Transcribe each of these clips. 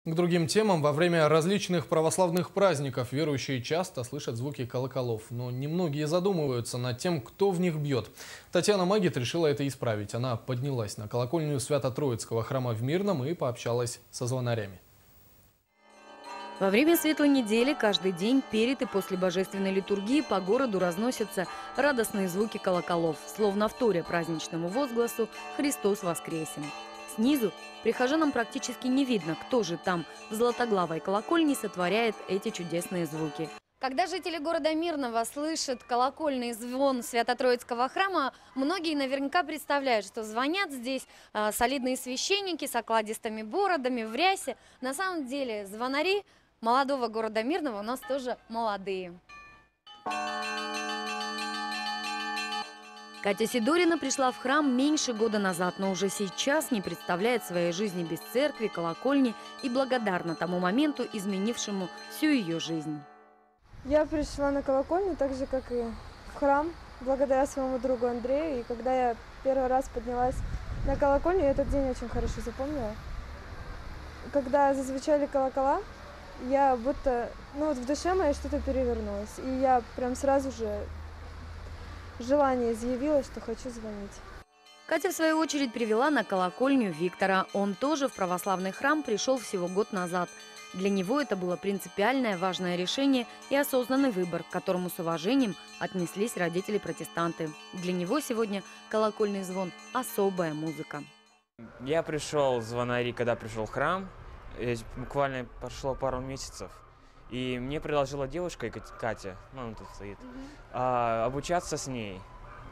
К другим темам. Во время различных православных праздников верующие часто слышат звуки колоколов, но немногие задумываются над тем, кто в них бьет. Татьяна Магит решила это исправить. Она поднялась на колокольню Свято-Троицкого храма в Мирном и пообщалась со звонарями. Во время Светлой недели каждый день перед и после божественной литургии по городу разносятся радостные звуки колоколов, словно вторя праздничному возгласу «Христос воскресен». Снизу прихожанам практически не видно, кто же там в златоглавой колокольне сотворяет эти чудесные звуки. Когда жители города Мирного слышат колокольный звон Свято-Троицкого храма, многие наверняка представляют, что звонят здесь солидные священники с окладистыми бородами в рясе. На самом деле звонари молодого города Мирного у нас тоже молодые. Катя Сидорина пришла в храм меньше года назад, но уже сейчас не представляет своей жизни без церкви, колокольни и благодарна тому моменту, изменившему всю ее жизнь. Я пришла на колокольню так же, как и в храм, благодаря своему другу Андрею. И когда я первый раз поднялась на колокольню, я этот день очень хорошо запомнила. Когда зазвучали колокола, я будто, в душе моей что-то перевернулось. И я прям сразу же желание изъявилось, что хочу звонить. Катя, в свою очередь, привела на колокольню Виктора. Он тоже в православный храм пришел всего год назад. Для него это было принципиальное важное решение и осознанный выбор, к которому с уважением отнеслись родители-протестанты. Для него сегодня колокольный звон – особая музыка. Я пришел звонари, когда пришел в храм. Буквально прошло пару месяцев. И мне предложила девушка, Катя, она тут стоит, обучаться с ней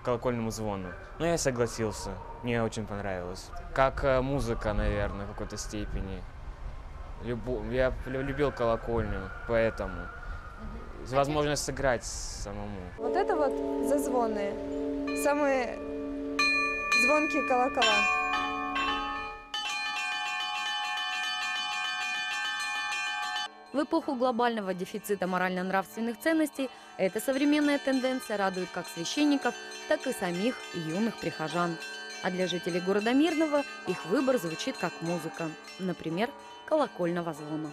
колокольному звону. Но я согласился, мне очень понравилось. Как музыка, наверное, в какой-то степени. Я любил колокольню, поэтому возможность сыграть самому. Вот это вот зазвоны, самые звонкие колокола. В эпоху глобального дефицита морально-нравственных ценностей эта современная тенденция радует как священников, так и самих юных прихожан. А для жителей города Мирного их выбор звучит как музыка, например, колокольного звона.